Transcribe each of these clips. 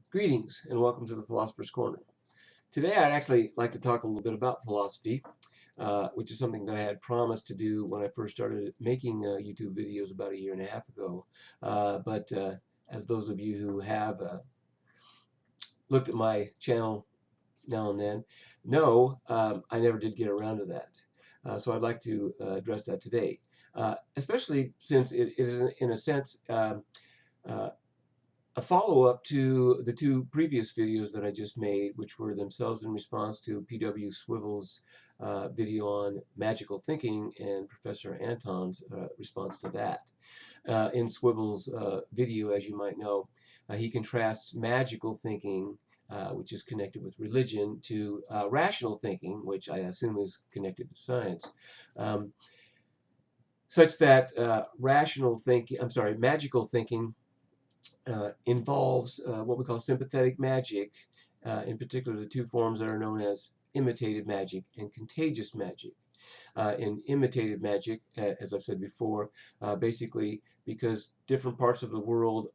Greetings and welcome to the Philosopher's Corner. Today I'd actually like to talk a little bit about philosophy, which is something that I had promised to do when I first started making YouTube videos about a year and a half ago. But as those of you who have looked at my channel now and then know, I never did get around to that. So I'd like to address that today, especially since it is, in a sense, uh, a follow-up to the two previous videos that I just made, which were themselves in response to P.W. Swivel's video on magical thinking and Professor Anton's response to that. In Swivel's video, as you might know, he contrasts magical thinking, which is connected with religion, to rational thinking, which I assume is connected to science. Um, Such that magical thinking involves what we call sympathetic magic, in particular the two forms that are known as imitative magic and contagious magic. In imitative magic, as I've said before, basically because different parts of the world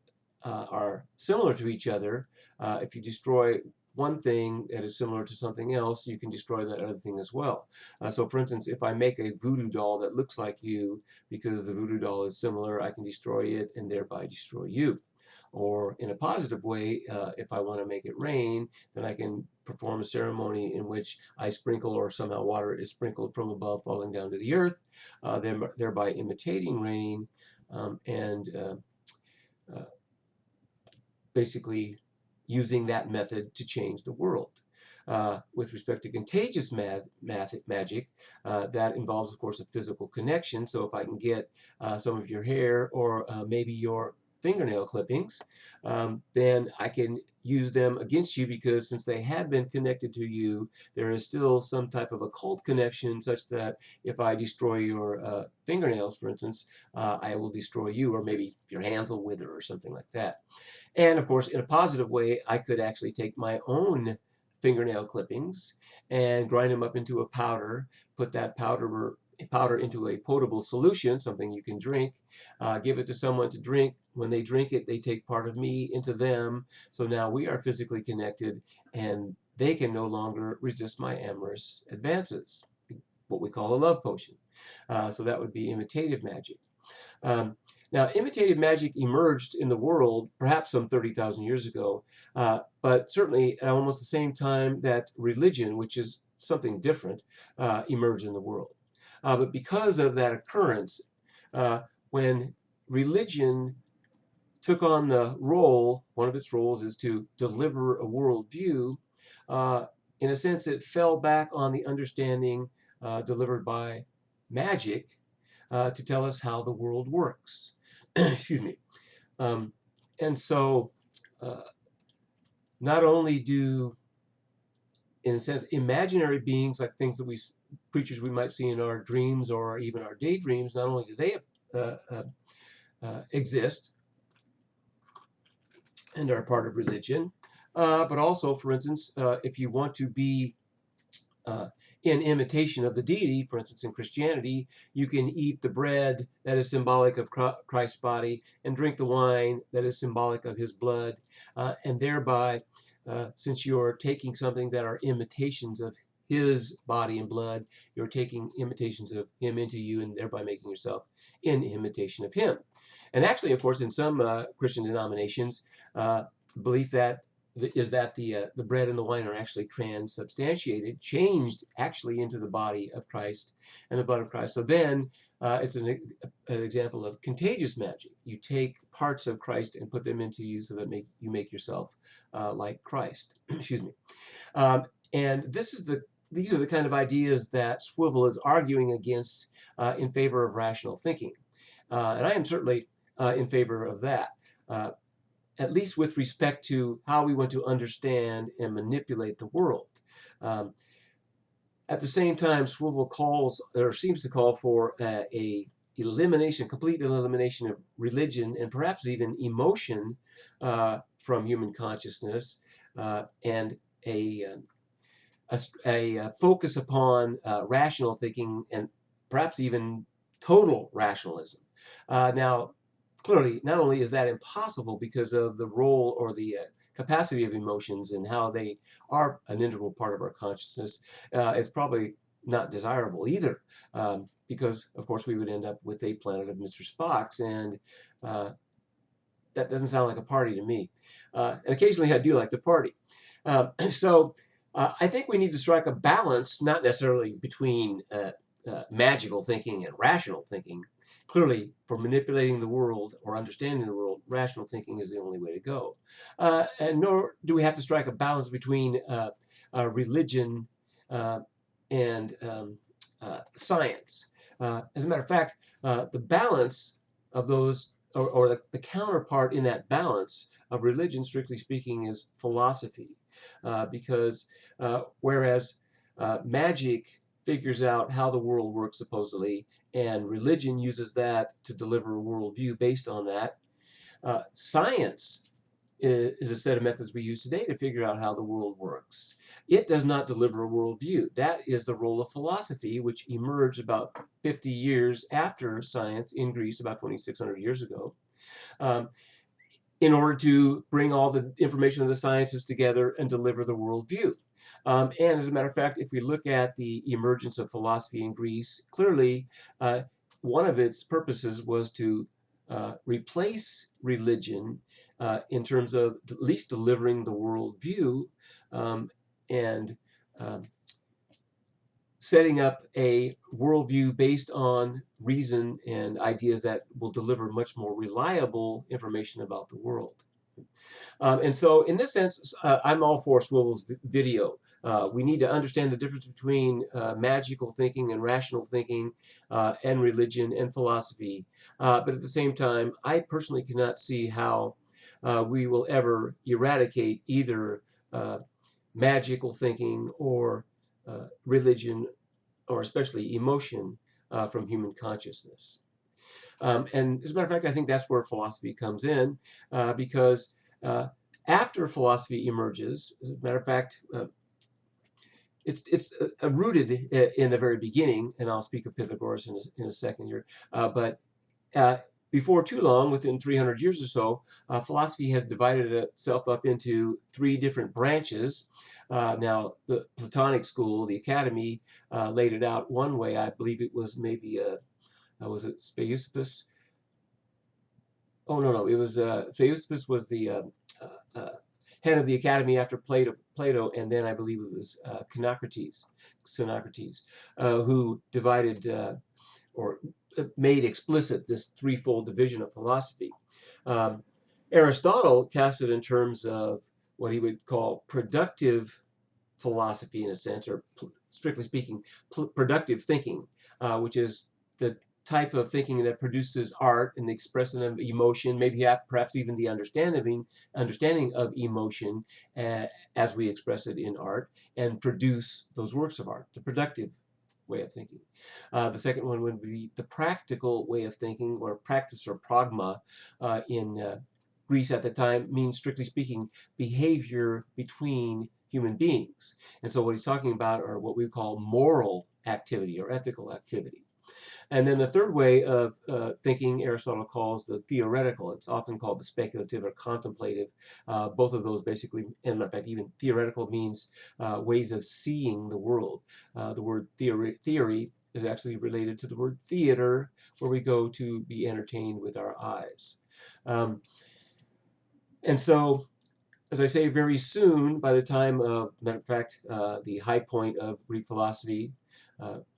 are similar to each other, if you destroy one thing that is similar to something else, you can destroy that other thing as well. So for instance, if I make a voodoo doll that looks like you, because the voodoo doll is similar, I can destroy it and thereby destroy you. Or in a positive way, if I want to make it rain, then I can perform a ceremony in which I sprinkle, or somehow water is sprinkled from above falling down to the earth, thereby imitating rain, and uh, basically using that method to change the world. With respect to contagious magic, that involves, of course, a physical connection. So if I can get some of your hair, or maybe your fingernail clippings, then I can use them against you, because since they have been connected to you, there is still some type of occult connection, such that if I destroy your fingernails, for instance, I will destroy you, or maybe your hands will wither or something like that. And of course, in a positive way, I could actually take my own fingernail clippings and grind them up into a powder, put that powder into a potable solution, something you can drink, give it to someone to drink. When they drink it, they take part of me into them. So now we are physically connected, and they can no longer resist my amorous advances, what we call a love potion. So that would be imitative magic. Um, Now, imitative magic emerged in the world perhaps some 30,000 years ago, but certainly at almost the same time that religion, which is something different, emerged in the world. But because of that occurrence, when religion took on the role, one of its roles is to deliver a worldview, uh, in a sense, it fell back on the understanding delivered by magic to tell us how the world works. Excuse me. Um, and so, uh, not only do, in a sense, imaginary beings, like things that creatures we might see in our dreams or even our daydreams, not only do they uh, uh, exist and are part of religion, but also, for instance, if you want to be uh, in imitation of the deity, for instance, in Christianity, you can eat the bread that is symbolic of Christ's body and drink the wine that is symbolic of his blood. And thereby, since you're taking something that are imitations of his body and blood, you're taking imitations of him into you, and thereby making yourself in imitation of him. And actually, of course, in some Christian denominations, the belief that the bread and the wine are actually transubstantiated, changed actually into the body of Christ and the blood of Christ. So then it's an example of contagious magic. You take parts of Christ and put them into you, so that you make yourself like Christ. Excuse me. And these are the kind of ideas that Swivel is arguing against in favor of rational thinking. And I am certainly in favor of that. At least with respect to how we want to understand and manipulate the world. Um, at the same time, Swivel calls, or seems to call for, complete elimination of religion and perhaps even emotion from human consciousness, and a focus upon rational thinking, and perhaps even total rationalism. Now, clearly, not only is that impossible because of the role, or the capacity of emotions and how they are an integral part of our consciousness is probably not desirable either, because of course we would end up with a planet of Mr. Spocks, and that doesn't sound like a party to me. And occasionally I do like to party. So I think we need to strike a balance, not necessarily between magical thinking and rational thinking. Clearly, for manipulating the world or understanding the world, rational thinking is the only way to go. And nor do we have to strike a balance between religion uh, and science. As a matter of fact, the balance of those, or the counterpart in that balance of religion, strictly speaking, is philosophy. Because whereas magic figures out how the world works supposedly, and religion uses that to deliver a worldview based on that, science is a set of methods we use today to figure out how the world works. It does not deliver a worldview. That is the role of philosophy, which emerged about 50 years after science in Greece, about 2,600 years ago, um, in order to bring all the information of the sciences together and deliver the worldview. And as a matter of fact, if we look at the emergence of philosophy in Greece, clearly one of its purposes was to replace religion in terms of at least delivering the worldview, and um, setting up a worldview based on reason and ideas that will deliver much more reliable information about the world. And so in this sense, I'm all for Swivel's video. We need to understand the difference between magical thinking and rational thinking, and religion and philosophy. But at the same time, I personally cannot see how we will ever eradicate either magical thinking or religion, or especially emotion, from human consciousness. And as a matter of fact, I think that's where philosophy comes in, because uh, after philosophy emerges, as a matter of fact, it's rooted in the very beginning, and I'll speak of Pythagoras in a second here, but uh, before too long, within 300 years or so, philosophy has divided itself up into three different branches. Now, the Platonic school, the Academy, laid it out one way. I believe it was maybe, was it Speusippus? Oh, no, it was Speusippus was the uh, head of the Academy after Plato, and then I believe it was Xenocrates, who divided or made explicit this threefold division of philosophy. Um, Aristotle cast it in terms of what he would call productive philosophy, in a sense, or strictly speaking, productive thinking, which is the type of thinking that produces art and the expression of emotion, maybe perhaps even the understanding of emotion as we express it in art, and produce those works of art, the productive way of thinking. The second one would be the practical way of thinking, or practice, or pragma, in Greece at the time, means, strictly speaking, behavior between human beings. And so what he's talking about are what we call moral activity or ethical activity. And then the third way of thinking, Aristotle calls the theoretical. It's often called the speculative or contemplative. Both of those basically, and in fact, even theoretical means ways of seeing the world. The word theory is actually related to the word theater, where we go to be entertained with our eyes. And so, as I say, very soon, by the time of, matter of fact, the high point of Greek philosophy,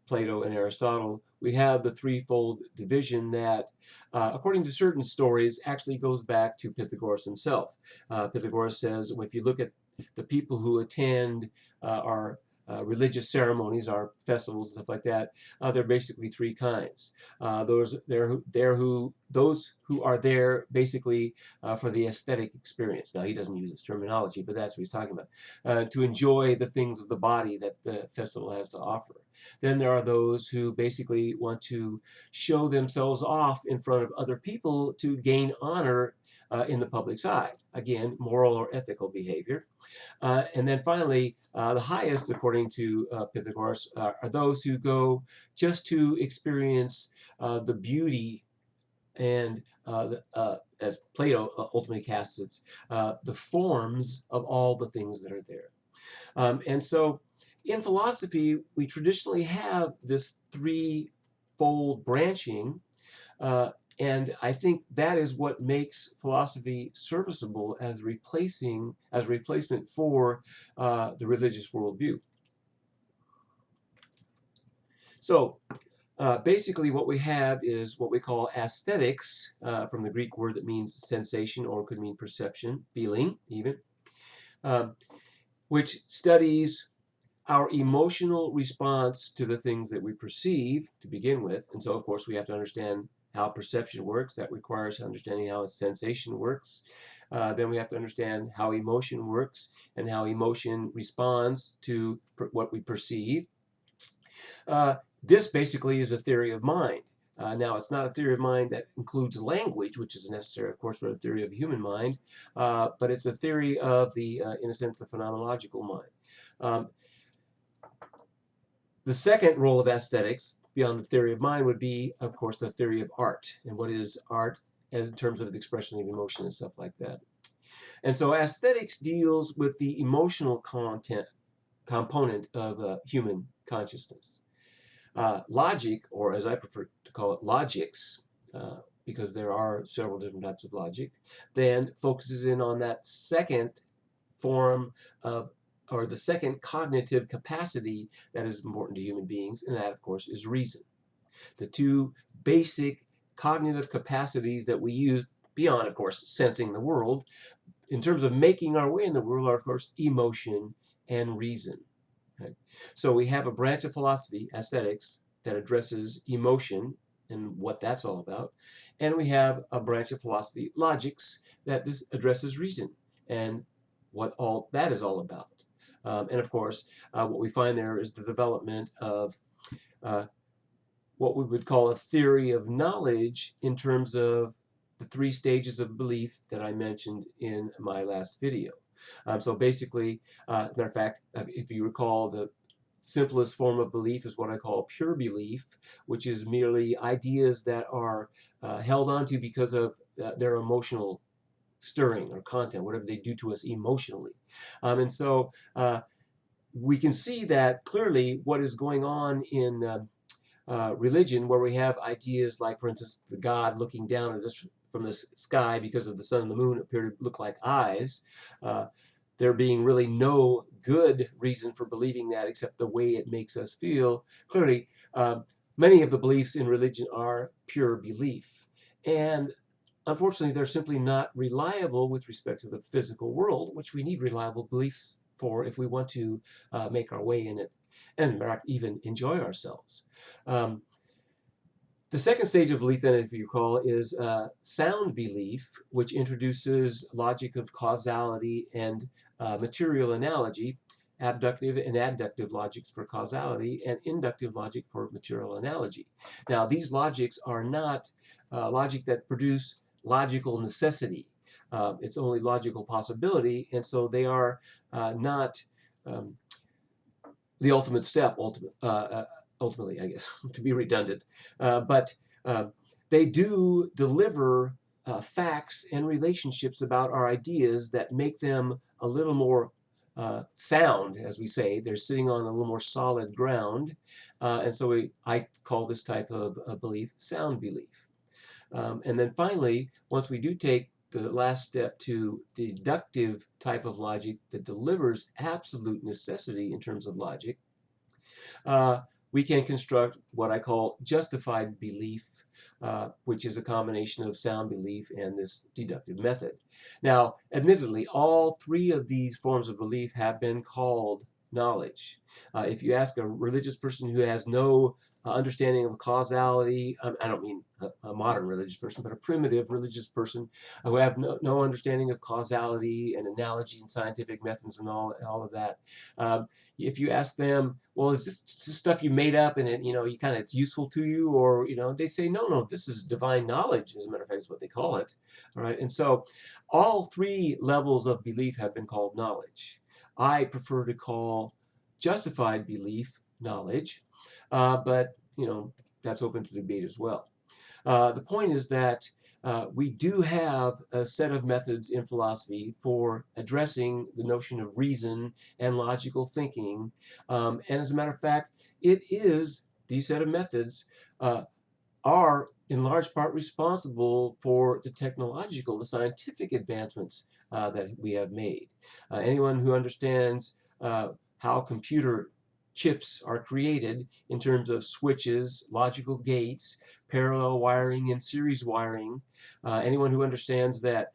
Plato and Aristotle, we have the threefold division that, according to certain stories, actually goes back to Pythagoras himself. Pythagoras says, well, if you look at the people who attend our religious ceremonies, our festivals, and stuff like that, there are basically three kinds. Those who are there basically for the aesthetic experience. Now, he doesn't use this terminology, but that's what he's talking about. To enjoy the things of the body that the festival has to offer. Then there are those who basically want to show themselves off in front of other people to gain honor in the public's eye. Again, moral or ethical behavior. And then finally, the highest, according to Pythagoras, are those who go just to experience the beauty and as Plato ultimately casts it, the forms of all the things that are there. And so in philosophy, we traditionally have this threefold branching, uh, and I think that is what makes philosophy serviceable as as a replacement for the religious worldview. So basically, what we have is what we call aesthetics, from the Greek word that means sensation or could mean perception, feeling, even, um, which studies our emotional response to the things that we perceive to begin with. And so, of course, we have to understand how perception works. That requires understanding how sensation works. Then we have to understand how emotion works and how emotion responds to what we perceive. Uh, this basically is a theory of mind. Now, it's not a theory of mind that includes language, which is necessary, of course, for a theory of human mind, but it's a theory of in a sense, the phenomenological mind. Um, the second role of aesthetics, beyond the theory of mind, would be, of course, the theory of art. And what is art as in terms of the expression of emotion and stuff like that. And so aesthetics deals with the emotional component of human consciousness. Logic, or as I prefer to call it, logics, because there are several different types of logic, then focuses in on that second form of, or the second cognitive capacity that is important to human beings, and that, of course, is reason. The two basic cognitive capacities that we use, beyond, of course, sensing the world, in terms of making our way in the world, are, of course, emotion and reason. Okay? So we have a branch of philosophy, aesthetics, that addresses emotion and what that's all about. And we have a branch of philosophy, logics, that addresses reason and what all that is all about. And of course, what we find there is the development of uh, what we would call a theory of knowledge in terms of the three stages of belief that I mentioned in my last video. So basically, matter of fact, if you recall, the simplest form of belief is what I call pure belief, which is merely ideas that are held onto because of their emotional stirring or content, whatever they do to us emotionally. And so we can see that clearly what is going on in religion, where we have ideas like, for instance, the God looking down at us from the sky because of the sun and the moon appear to look like eyes. Uh, there being really no good reason for believing that except the way it makes us feel. Clearly, many of the beliefs in religion are pure belief. And unfortunately, they're simply not reliable with respect to the physical world, which we need reliable beliefs for if we want to make our way in it and even enjoy ourselves. Um, the second stage of belief, then, if you recall, is sound belief, which introduces logic of causality and material analogy, abductive and adductive logics for causality, and inductive logic for material analogy. Now, these logics are not logic that produce logical necessity. It's only logical possibility, and so they are not um, the ultimate step, ultimately, I guess, to be redundant. But they do deliver facts and relationships about our ideas that make them a little more sound, as we say. They're sitting on a little more solid ground. And so I call this type of belief sound belief. And then finally, once we do take the last step to the deductive type of logic that delivers absolute necessity in terms of logic, uh, we can construct what I call justified belief, which is a combination of sound belief and this deductive method. Now, admittedly, all three of these forms of belief have been called knowledge. If you ask a religious person who has no understanding of causality, I don't mean a modern religious person, but a primitive religious person who have no understanding of causality and analogy and scientific methods and all of that. If you ask them, well, is this just stuff you made up and you kind of it's useful to you, or they say, no, this is divine knowledge. As a matter of fact, is what they call it. All right, and so all three levels of belief have been called knowledge. I prefer to call justified belief knowledge, but that's open to debate as well. The point is that we do have a set of methods in philosophy for addressing the notion of reason and logical thinking. And as a matter of fact, these set of methods are in large part responsible for the scientific advancements that we have made. Anyone who understands how computer chips are created in terms of switches, logical gates, parallel wiring, and series wiring, anyone who understands that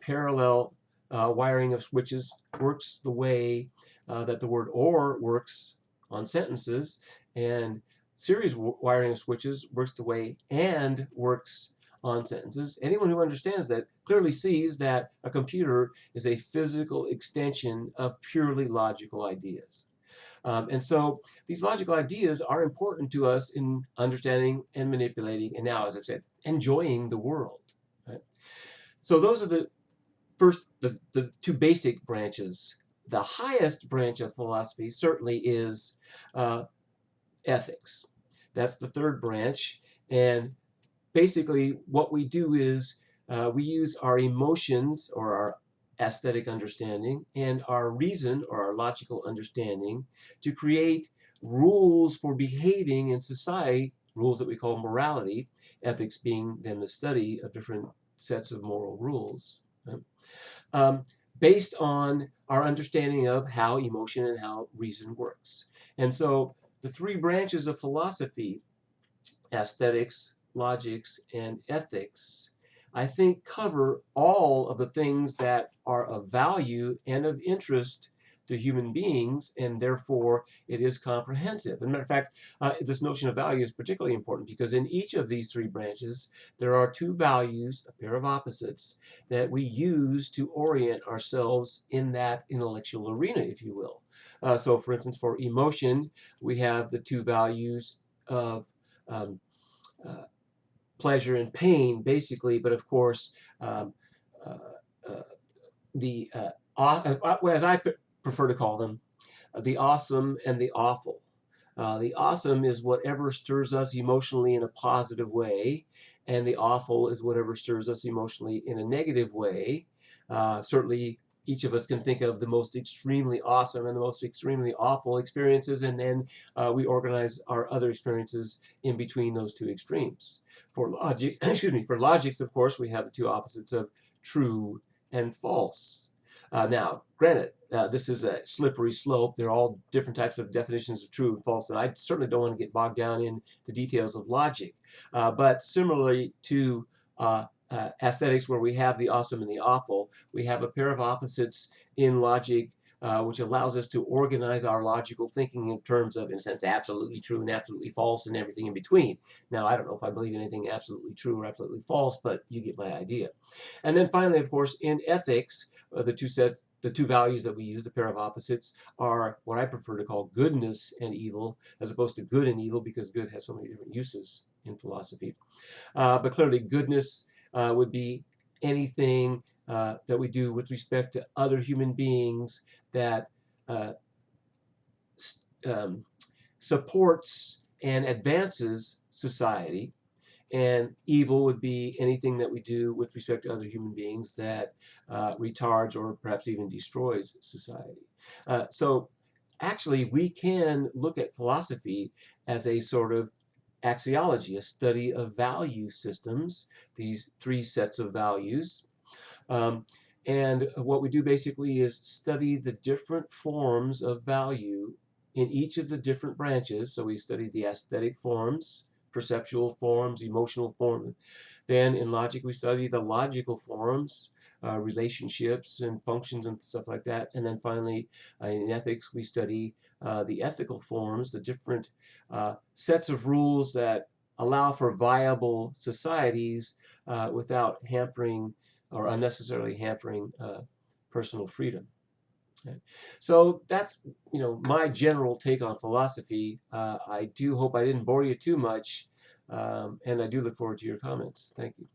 parallel wiring of switches works the way that the word or works on sentences, and series wiring of switches works the way and works on sentences. Anyone who understands that clearly sees that a computer is a physical extension of purely logical ideas. And so these logical ideas are important to us in understanding and manipulating, and now, as I've said, enjoying the world. Right? So those are the two basic branches. The highest branch of philosophy certainly is ethics. That's the third branch. And basically, what we do is we use our emotions or our aesthetic understanding and our reason or our logical understanding to create rules for behaving in society, rules that we call morality, ethics being then the study of different sets of moral rules. Right? Um, Based on our understanding of how emotion and how reason works. And so the three branches of philosophy, aesthetics, logics, and ethics, I think cover all of the things that are of value and of interest to human beings, and therefore it is comprehensive. As a matter of fact, this notion of value is particularly important because in each of these three branches, there are two values, a pair of opposites, that we use to orient ourselves in that intellectual arena, if you will. So, for instance, for emotion, we have the two values of um, uh, pleasure and pain, basically, but of course, um, uh, uh, as I prefer to call them, the awesome and the awful. The awesome is whatever stirs us emotionally in a positive way, and the awful is whatever stirs us emotionally in a negative way. Certainly, each of us can think of the most extremely awesome and the most extremely awful experiences, and then we organize our other experiences in between those two extremes. For logic, excuse me, for logics, of course, we have the two opposites of true and false. Now, granted, this is a slippery slope. There are all different types of definitions of true and false, and I certainly don't want to get bogged down in the details of logic. But similarly to aesthetics, where we have the awesome and the awful, we have a pair of opposites in logic, which allows us to organize our logical thinking in terms of, in a sense, absolutely true and absolutely false and everything in between. Now, I don't know if I believe in anything absolutely true or absolutely false, but you get my idea. And then finally, of course, in ethics, the two values that we use, the pair of opposites, are what I prefer to call goodness and evil, as opposed to good and evil, because good has so many different uses in philosophy. But clearly, goodness would be anything that we do with respect to other human beings that uh, um, supports and advances society. And evil would be anything that we do with respect to other human beings that retards or perhaps even destroys society. So actually, we can look at philosophy as a sort of axiology, a study of value systems, these three sets of values. Um, and what we do basically is study the different forms of value in each of the different branches. So we study the aesthetic forms, perceptual forms, emotional forms. Then in logic, we study the logical forms, relationships and functions and stuff like that. And then finally, in ethics, we study the ethical forms, the different sets of rules that allow for viable societies without hampering or unnecessarily hampering personal freedom. Okay. So that's my general take on philosophy. I do hope I didn't bore you too much, and I do look forward to your comments. Thank you.